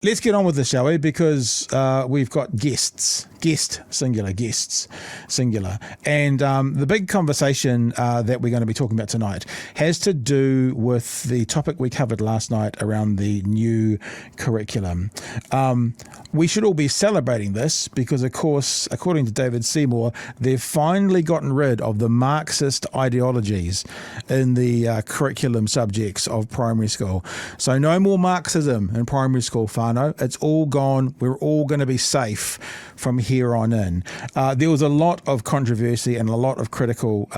Let's get on with this, shall we? Because we've got guests, singular, and the big conversation that we're going to be talking about tonight has to do with the topic we covered last night around the new curriculum. We should all be celebrating this because, of course, according to David Seymour, they've finally gotten rid of the Marxist ideologies in the curriculum subjects of primary school. So no more Marxism in primary school, Whānau. It's all gone. We're all going to be safe from here on in. There was a lot of controversy and a lot of critical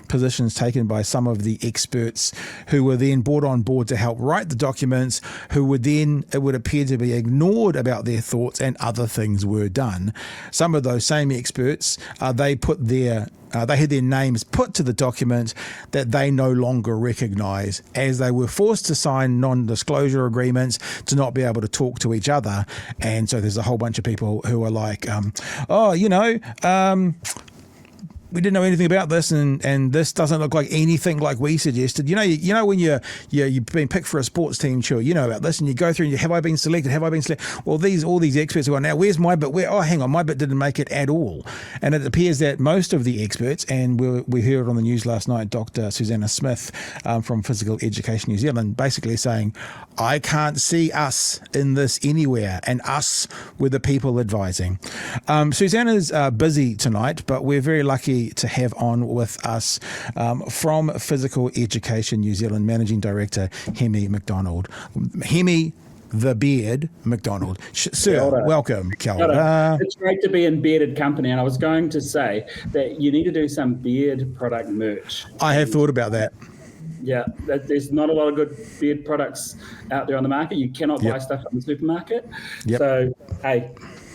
positions taken by some of the experts who were then brought on board to help write the documents, who would then, it would appear to be ignored about their thoughts, and other things were done. Some of those same experts, they had their names put to the document that they no longer recognise, as they were forced to sign non-disclosure agreements to not be able to talk to each other. And so there's a whole bunch of people who are like, we didn't know anything about this, and this doesn't look like anything like we suggested. You know when you've been picked for a sports team, Chewie, you know about this, and you go through and have I been selected? Well, all these experts are going, now where's my bit? Oh, hang on, my bit didn't make it at all. And it appears that most of the experts, and we heard on the news last night, Dr Susannah Smith from Physical Education New Zealand, basically saying, I can't see us in this anywhere, and us were the people advising. Susannah's busy tonight, but we're very lucky to have on with us from Physical Education New Zealand Managing Director Heemi McDonald. Heemi the Beard McDonald. Sir, welcome. Kia ora. It's great to be in bearded company, and I was going to say that you need to do some beard product merch. I have thought about that. Yeah, there's not a lot of good beard products out there on the market. You cannot buy stuff in the supermarket. Yep. So, hey,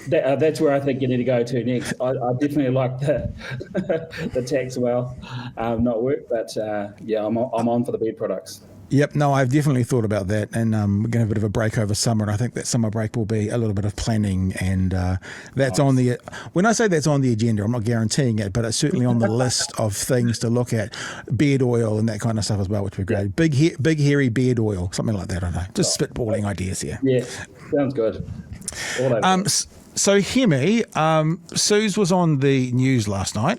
that's where I think you need to go to next. I definitely like the tax not work, but I'm on for the beard products. Yep, no, I've definitely thought about that, and we're going to have a bit of a break over summer, and I think that summer break will be a little bit of planning, and that's on the, when I say that's on the agenda, I'm not guaranteeing it, but it's certainly on the list of things to look at, beard oil and that kind of stuff as well, which would be great. Big hairy beard oil, something like that, I don't know, just spitballing ideas here. Yeah, sounds good. So Heemi, Suze was on the news last night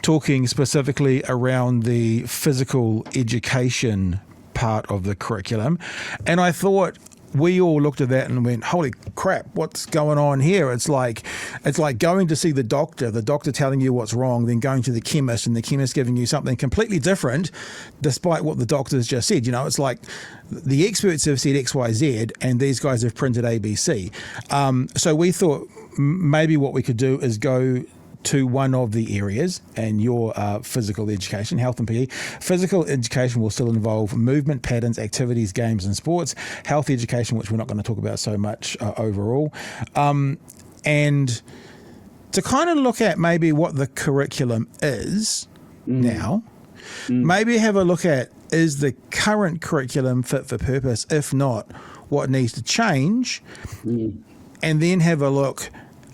talking specifically around the physical education part of the curriculum, and I thought we all looked at that and went, holy crap, what's going on here? It's like going to see the doctor telling you what's wrong, then going to the chemist and the chemist giving you something completely different despite what the doctor's just said. It's like the experts have said XYZ and these guys have printed ABC. So we thought maybe what we could do is go to one of the areas, and your physical education, health and PE. Physical education will still involve movement patterns, activities, games and sports. Health education, which we're not going to talk about so much overall. And to kind of look at maybe what the curriculum is now, maybe have a look at, is the current curriculum fit for purpose? If not, what needs to change? And then have a look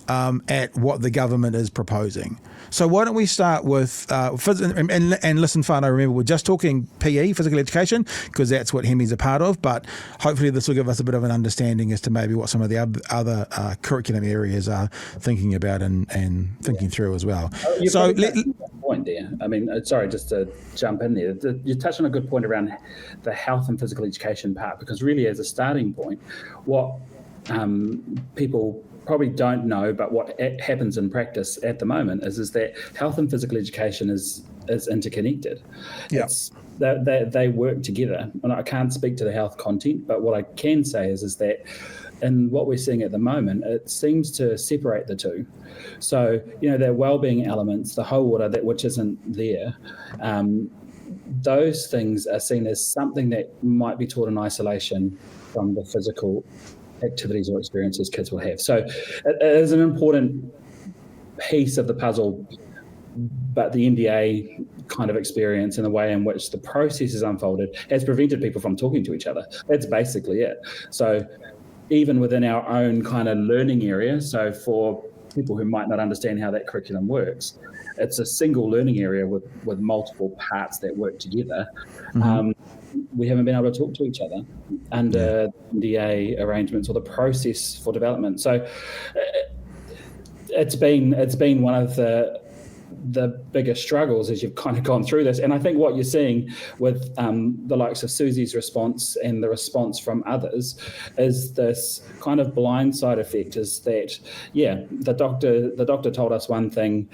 at what the government is proposing. So why don't we start with, and listen, Whānau, remember, we're just talking PE, physical education, because that's what Heemi's a part of, but hopefully this will give us a bit of an understanding as to maybe what some of the other curriculum areas are thinking about and thinking through as well. So point there. I mean, sorry, just to jump in there, you touched on a good point around the health and physical education part, because really as a starting point, what people probably don't know, but what happens in practice at the moment is that health and physical education is interconnected. Yeah. They work together. And I can't speak to the health content, but what I can say is that in what we're seeing at the moment, it seems to separate the two. So, their well-being elements, the whole water, which isn't there, those things are seen as something that might be taught in isolation from the physical activities or experiences kids will have. So it is an important piece of the puzzle, but the NDA kind of experience and the way in which the process is unfolded has prevented people from talking to each other. That's basically it. So even within our own kind of learning area, so for people who might not understand how that curriculum works, it's a single learning area with multiple parts that work together. we haven't been able to talk to each other under NDA arrangements or the process for development. So it's been one of the biggest struggles as you've kind of gone through this. And I think what you're seeing with the likes of Susie's response and the response from others is this kind of blindside effect, is that, the doctor told us one thing,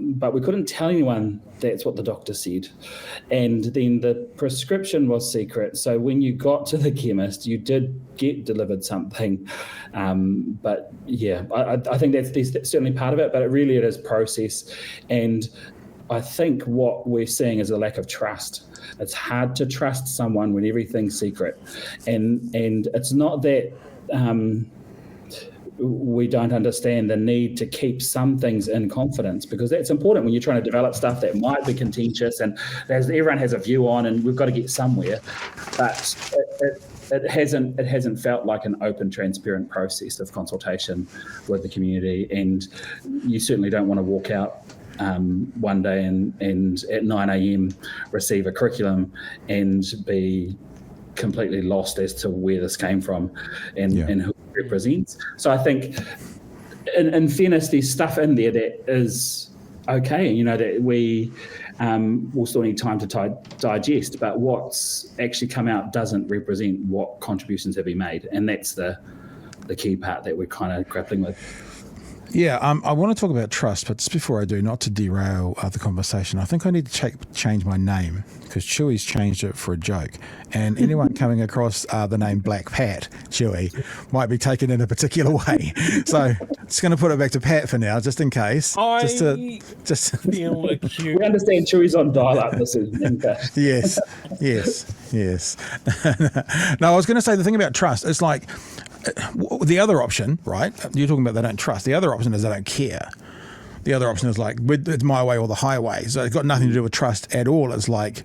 but we couldn't tell anyone that's what the doctor said. And then the prescription was secret. So when you got to the chemist, you did get delivered something. But I think that's certainly part of it, but it is process. And I think what we're seeing is a lack of trust. It's hard to trust someone when everything's secret. And it's not that we don't understand the need to keep some things in confidence, because that's important when you're trying to develop stuff that might be contentious and everyone has a view on, and we've got to get somewhere. But it hasn't felt like an open, transparent process of consultation with the community. And you certainly don't want to walk out one day and at 9 a.m. receive a curriculum and be completely lost as to where this came from and who it represents. So I think, in fairness, there's stuff in there that is okay, that we will still need time to digest, but what's actually come out doesn't represent what contributions have been made, and that's the key part that we're kind of grappling with. Yeah, I want to talk about trust, but just before I do, not to derail the conversation, I think I need to change my name, because Chewie's changed it for a joke. And anyone coming across the name Black Pat, Chewie, might be taken in a particular way. So just going to put it back to Pat for now, just in case. Just feel acute. We understand Chewie's on dial-up. This is Yes. No, I was going to say the thing about trust, it's like, the other option, right? You're talking about they don't trust. The other option is they don't care. The other option is like, it's my way or the highway. So it's got nothing to do with trust at all. It's like,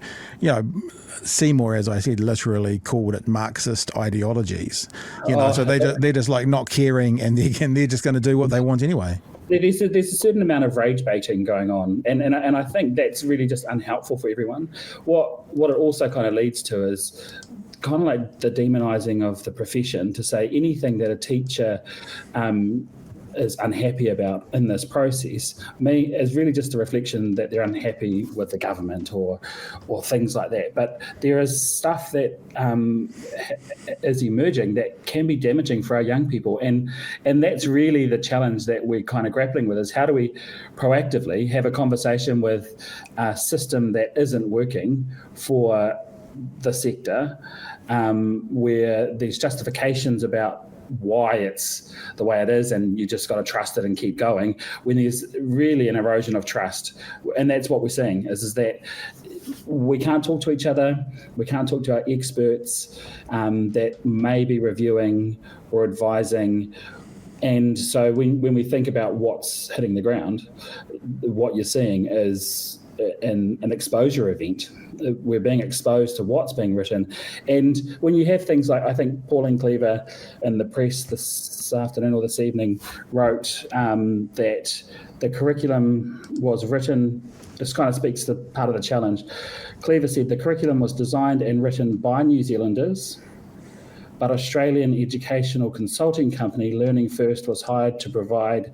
Seymour, as I said, literally called it Marxist ideologies. So they're just like not caring, and they're just going to do what they want anyway. There's a certain amount of rage baiting going on, and I think that's really just unhelpful for everyone. What it also kind of leads to is kind of like the demonizing of the profession, to say anything that a teacher is unhappy about in this process is really just a reflection that they're unhappy with the government or things like that. But there is stuff that is emerging that can be damaging for our young people, and that's really the challenge that we're kind of grappling with, is how do we proactively have a conversation with a system that isn't working for the sector, where there's justifications about why it's the way it is, and you just got to trust it and keep going, when there's really an erosion of trust. And that's what we're seeing, is that we can't talk to each other, we can't talk to our experts that may be reviewing or advising. And so when we think about what's hitting the ground, what you're seeing is an exposure event. We're being exposed to what's being written. And when you have things like, I think Pauline Cleaver in the press this afternoon or this evening wrote that the curriculum was written, this kind of speaks to part of the challenge. Cleaver said the curriculum was designed and written by New Zealanders, but Australian educational consulting company Learning First was hired to provide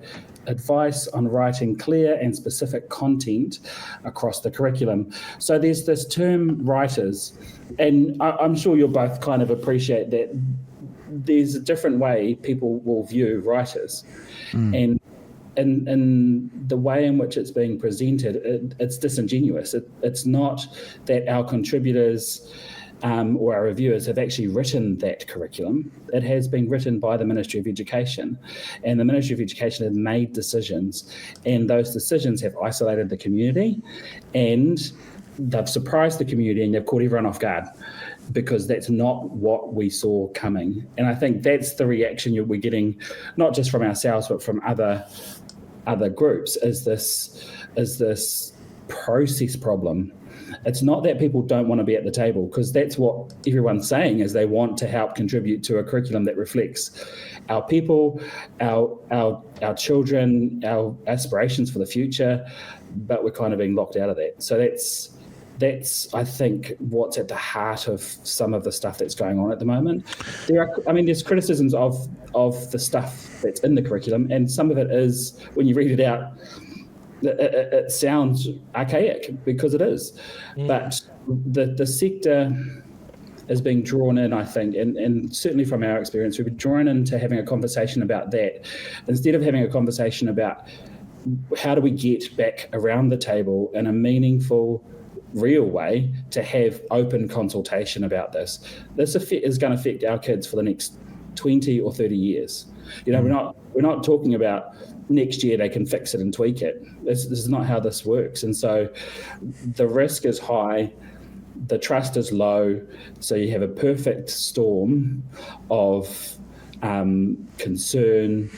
advice on writing clear and specific content across the curriculum. So there's this term writers, and I'm sure you'll both kind of appreciate that there's a different way people will view writers. And in the way in which it's being presented, it's disingenuous. It's not that our contributors or our reviewers have actually written that curriculum. It has been written by the Ministry of Education, and the Ministry of Education has made decisions, and those decisions have isolated the community, and they've surprised the community, and they've caught everyone off guard, because that's not what we saw coming. And I think that's the reaction we're getting, not just from ourselves, but from other groups, is this process problem. It's not that people don't want to be at the table, because that's what everyone's saying, is they want to help contribute to a curriculum that reflects our people, our children, our aspirations for the future, but we're kind of being locked out of that. So that's, I think, what's at the heart of some of the stuff that's going on at the moment. There's criticisms of the stuff that's in the curriculum, and some of it is, when you read it out, it sounds archaic, because it is. But the sector is being drawn in, I think, and certainly from our experience, we've been drawn into having a conversation about that, instead of having a conversation about how do we get back around the table in a meaningful, real way to have open consultation about this. This is going to affect our kids for the next 20 or 30 years. We're not talking about next year they can fix it and tweak it. This is not how this works. And so the risk is high, the trust is low, so you have a perfect storm of concern,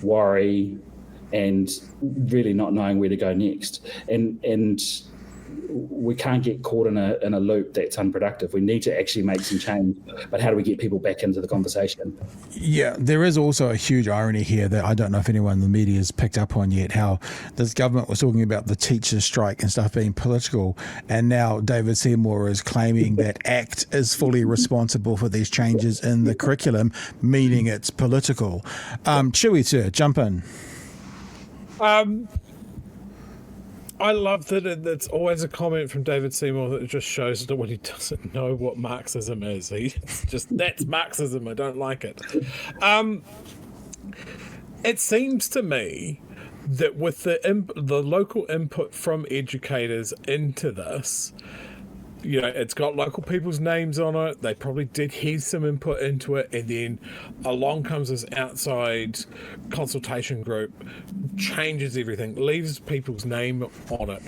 worry, and really not knowing where to go next. And we can't get caught in a loop that's unproductive. We need to actually make some change, but how do we get people back into the conversation? Yeah, there is also a huge irony here that I don't know if anyone in the media has picked up on yet, how this government was talking about the teachers' strike and stuff being political, and now David Seymour is claiming that ACT is fully responsible for these changes in the curriculum, meaning it's political. Chewie, sir, jump in. I love that it's always a comment from David Seymour that just shows that when he doesn't know what Marxism is. It's just, that's Marxism, I don't like it. It seems to me that with the local input from educators into this, it's got local people's names on it. They probably did hear some input into it, and then along comes this outside consultation group, changes everything, leaves people's name on it.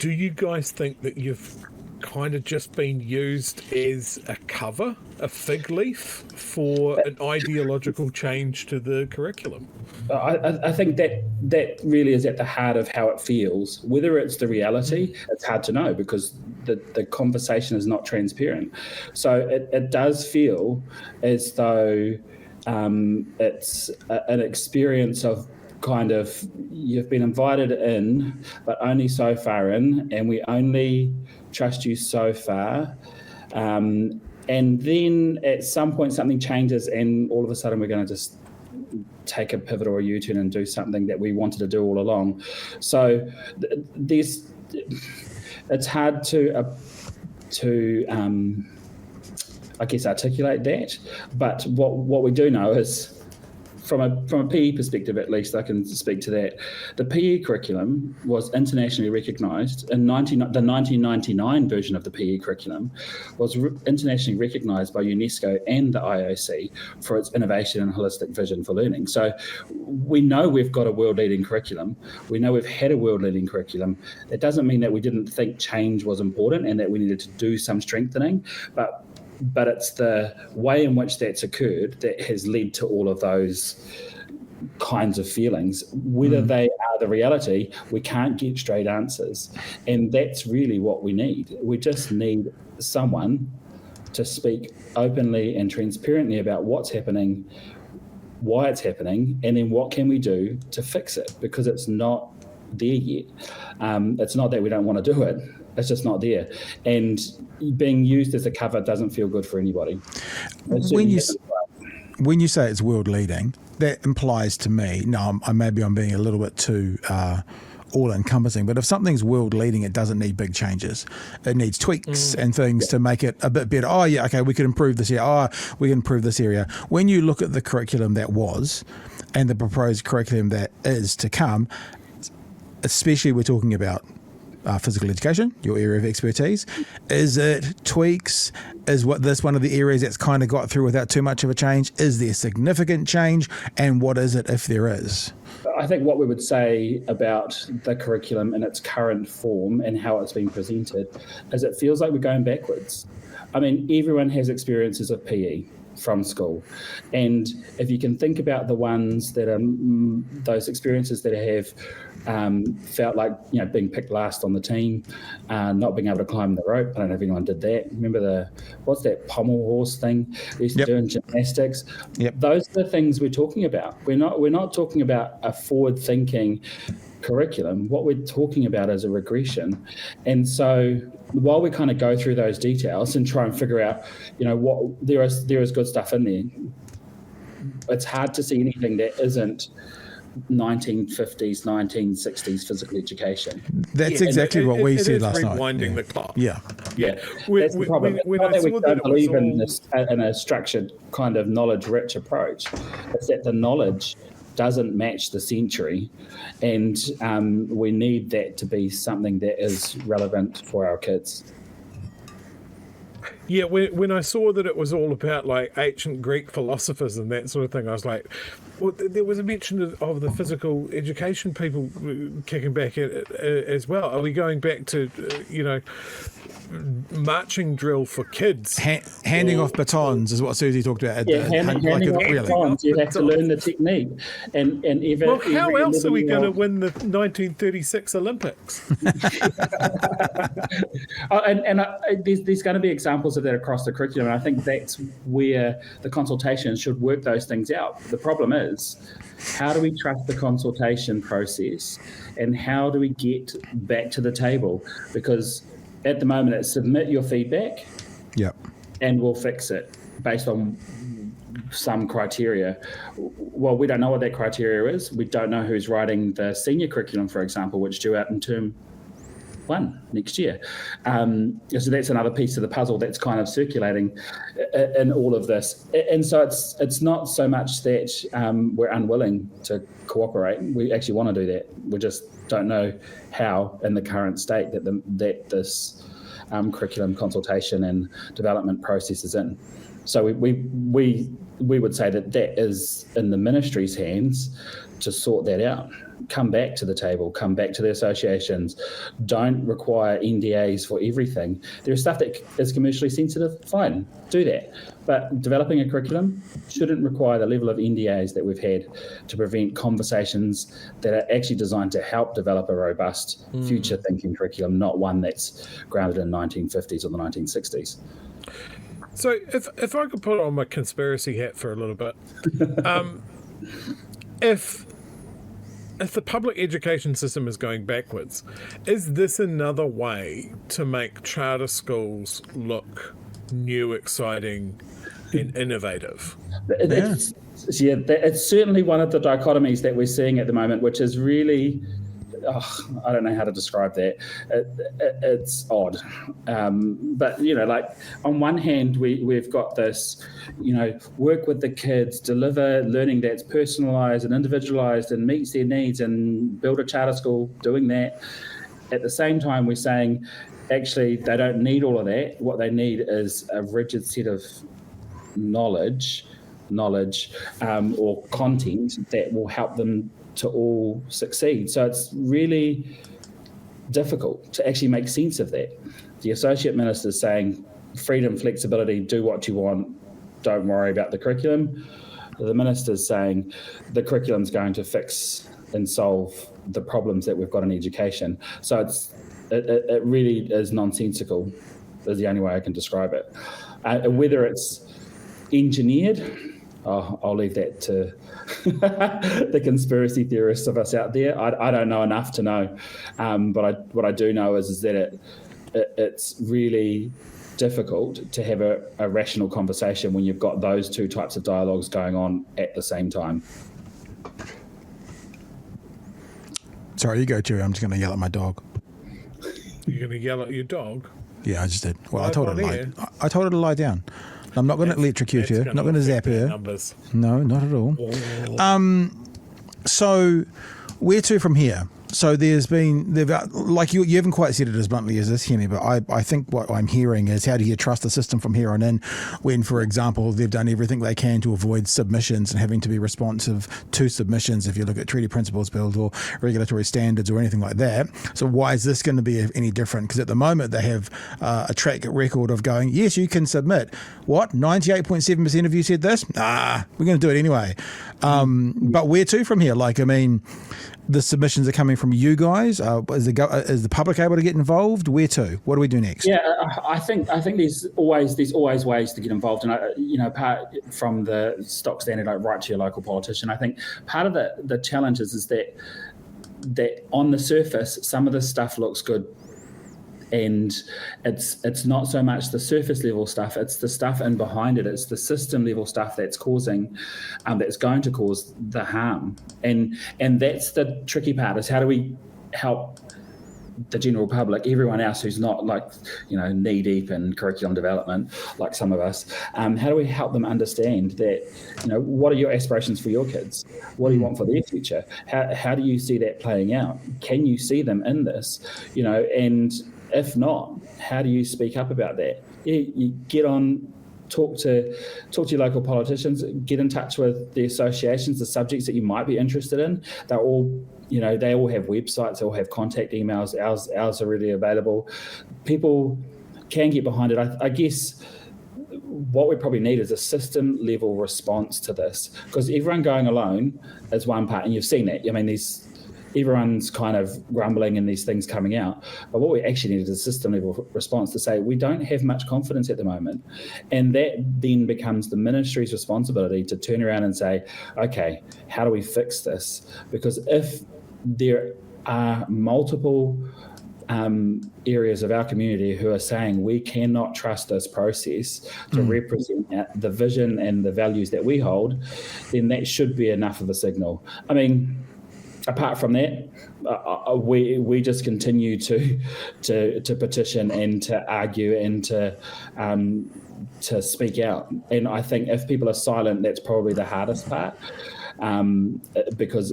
Do you guys think that you've kind of just been used as a cover, a fig leaf for an ideological change to the curriculum? I think that really is at the heart of how it feels. Whether it's the reality, it's hard to know, because the conversation is not transparent. So it does feel as though it's an experience of kind of, you've been invited in, but only so far in, and we only trust you so far. And then at some point something changes, and all of a sudden we're going to just take a pivot or a U-turn and do something that we wanted to do all along. So it's hard to I guess articulate that. But what we do know is, from a PE perspective, at least I can speak to that, the PE curriculum was internationally recognised. In the 1999 version of the PE curriculum was internationally recognised by UNESCO and the IOC for its innovation and holistic vision for learning. So we know we've got a world-leading curriculum. We know we've had a world-leading curriculum. That doesn't mean that we didn't think change was important and that we needed to do some strengthening, but it's the way in which that's occurred that has led to all of those kinds of feelings. Whether they are the reality, we can't get straight answers. And that's really what we need. We just need someone to speak openly and transparently about what's happening, why it's happening, and then what can we do to fix it, because it's not there yet. It's not that we don't want to do it. It's just not there. And being used as a cover doesn't feel good for anybody. When you say it's world leading, that implies to me, maybe I'm being a little bit too all-encompassing, but if something's world leading, it doesn't need big changes. It needs tweaks and things to make it a bit better. Oh yeah, okay, we could improve this here. Oh, we can improve this area. When you look at the curriculum that was and the proposed curriculum that is to come, especially we're talking about physical education, your area of expertise. Is it tweaks? Is this one of the areas that's kind of got through without too much of a change? Is there significant change? And what is it if there is? I think what we would say about the curriculum in its current form and how it's been presented is it feels like we're going backwards. I mean, everyone has experiences of PE from school. And if you can think about the ones that are those experiences that have felt like, being picked last on the team, not being able to climb the rope. I don't know if anyone did that. Remember what's that pommel horse thing we used to do in gymnastics? Yep. Those are the things we're talking about. We're not talking about a forward-thinking curriculum. What we're talking about is a regression. And so while we kind of go through those details and try and figure out, what there is good stuff in there, it's hard to see anything that isn't 1950s, 1960s physical education. That's exactly what we said last night. Rewinding the clock. Yeah. That's the problem. It's not that we don't believe in a structured kind of knowledge-rich approach. It's that the knowledge doesn't match the century, and we need that to be something that is relevant for our kids. Yeah, when I saw that it was all about like ancient Greek philosophers and that sort of thing, I was like, well, there was a mention of the physical education people kicking back as well. Are we going back to, marching drill for kids? Handing off batons is what Susie talked about. Handing off batons. You have to learn the technique. And even, well, how else are we going to win the 1936 Olympics? There's going to be examples of that across the curriculum, and I think that's where the consultation should work those things out. The problem is, how do we trust the consultation process, and how do we get back to the table? Because at the moment, it's submit your feedback, and we'll fix it based on some criteria. Well, we don't know what that criteria is. We don't know who's writing the senior curriculum, for example, which is due out in term 1 next year. So that's another piece of the puzzle that's kind of circulating in all of this. And so it's not so much that we're unwilling to cooperate. We actually want to do that. We just don't know how in the current state that this curriculum consultation and development process is in. So we would say that is in the ministry's hands to sort that out. Come back to the table, come back to the associations. Don't require NDAs for everything. There's stuff that is commercially sensitive, fine, do that. But developing a curriculum shouldn't require the level of NDAs that we've had to prevent conversations that are actually designed to help develop a robust future thinking curriculum, not one that's grounded in 1950s or the 1960s. So if I could put on my conspiracy hat for a little bit, if the public education system is going backwards, is this another way to make charter schools look new, exciting, and innovative? It's certainly one of the dichotomies that we're seeing at the moment, which is really, I don't know how to describe that. It's odd. But, like on one hand, we've got this, work with the kids, deliver learning that's personalised and individualised and meets their needs, and build a charter school doing that. At the same time, we're saying, actually, they don't need all of that. What they need is a rigid set of knowledge or content that will help them to all succeed. So it's really difficult to actually make sense of that. The Associate Minister is saying freedom, flexibility, do what you want, don't worry about the curriculum. The Minister is saying the curriculum is going to fix and solve the problems that we've got in education. So it really is nonsensical, is the only way I can describe it. Whether it's engineered, I'll leave that to the conspiracy theorists of us out there. I don't know enough to know, but what I do know is that it's really difficult to have a rational conversation when you've got those two types of dialogues going on at the same time. Sorry, you go, Chewie. I'm just going to yell at my dog. You're going to yell at your dog? Yeah, I just did. Well, I told her to lie down. I'm not going to electrocute her. Not going to zap her. Numbers. No, not at all. So where to from here? So you haven't quite said it as bluntly as this, Heemi, but I think what I'm hearing is, how do you trust the system from here on in when, for example, they've done everything they can to avoid submissions and having to be responsive to submissions if you look at treaty principles bills or regulatory standards or anything like that. So why is this going to be any different? Because at the moment they have a track record of going, yes, you can submit. What? 98.7% of you said this? We're going to do it anyway. But where to from here? The submissions are coming from you guys. Is the public able to get involved? Where to? What do we do next? Yeah, I think there's always ways to get involved, and apart from the stock standard, like write to your local politician. I think part of the challenge is that on the surface, some of this stuff looks good, And it's not so much the surface level stuff, it's the stuff in behind it, it's the system level stuff that's causing, that's going to cause the harm. And that's the tricky part, is how do we help the general public, everyone else who's not knee deep in curriculum development like some of us, how do we help them understand that, what are your aspirations for your kids? What do you want for their future? How do you see that playing out? Can you see them in this? And if not, how do you speak up about that? You get on, talk to your local politicians, get in touch with the associations, the subjects that you might be interested in. They're all, they all have websites, they all have contact emails. Ours are really available. People can get behind it. I guess what we probably need is a system level response to this, because everyone going alone is one part, and you've seen that. I mean, everyone's kind of grumbling and these things coming out. But what we actually need is a system level response to say, we don't have much confidence at the moment. And that then becomes the ministry's responsibility to turn around and say, okay, how do we fix this? Because if there are multiple areas of our community who are saying we cannot trust this process to represent the vision and the values that we hold, then that should be enough of a signal. I mean, apart from that, we just continue to petition and to argue and to speak out. And I think if people are silent, that's probably the hardest part, because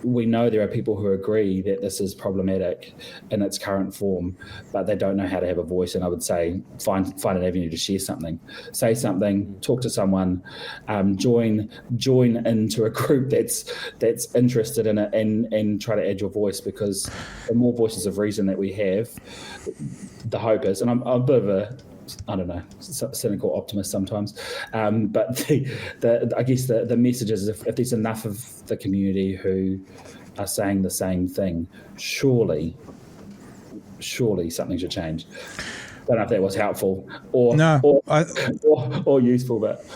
we know there are people who agree that this is problematic in its current form, but they don't know how to have a voice. And I would say find an avenue to share something, say something, talk to someone, join into a group that's interested in it, and try to add your voice, because the more voices of reason that we have, the hope is, and I'm a bit of a, I don't know, cynical optimist sometimes, but I guess the message is, if there's enough of the community who are saying the same thing, surely something should change. Don't know if that was helpful or useful, but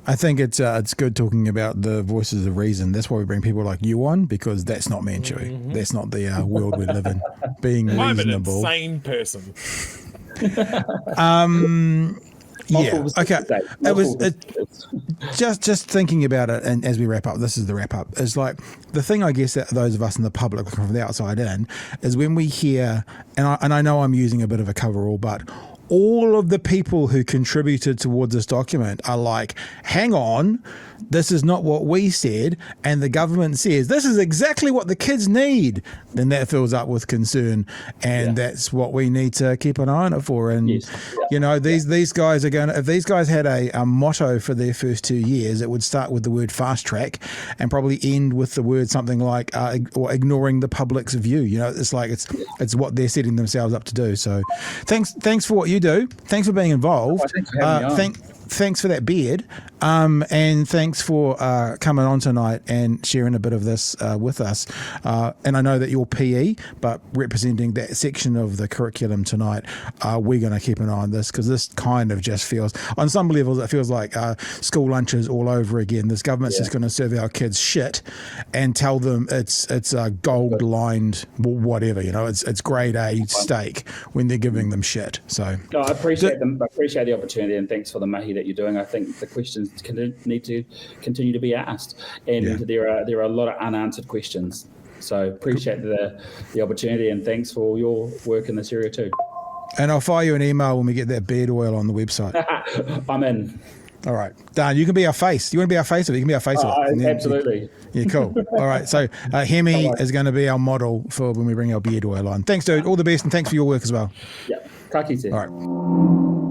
I think it's good talking about the voices of reason. That's why we bring people like you on, because that's not me and Chewie. Mm-hmm. That's not the world we live in. Being reasonable. I'm an insane person. Yeah. Okay. It was just thinking about it, and as we wrap up, this is the wrap up. Is like the thing, I guess, that those of us in the public looking from the outside in is when we hear, and I know I'm using a bit of a coverall, but all of the people who contributed towards this document are like, hang on, this is not what we said, and the government says this is exactly what the kids need. Then that fills up with concern, and that's what we need to keep an eye on it for. And these guys are going to, if these guys had a motto for their first 2 years, it would start with the word fast track and probably end with the word something like or ignoring the public's view. It's like it's what they're setting themselves up to do. So thanks for what you do. Thanks for being involved. Thanks for having me on. Thanks for that beard, and thanks for coming on tonight and sharing a bit of this with us. And I know that you're PE, but representing that section of the curriculum tonight, we're going to keep an eye on this, because this kind of just feels, on some levels, it feels like school lunches all over again. This government's just going to serve our kids shit and tell them it's gold lined whatever, it's grade A steak when they're giving them shit. So no, I appreciate them. I appreciate the opportunity, and thanks for the mahi that you're doing. I think the questions need to continue to be asked, and there are a lot of unanswered questions. So appreciate the opportunity, and thanks for all your work in this area too. And I'll fire you an email when we get that beard oil on the website. I'm in. All right, Dan, you can be our face. You want to be our face of it? You can be our face of it. Absolutely. Cool. All right, so Heemi is going to be our model for when we bring our beard oil on. Thanks, dude. All the best, and thanks for your work as well. Yeah. Ka kite. All right.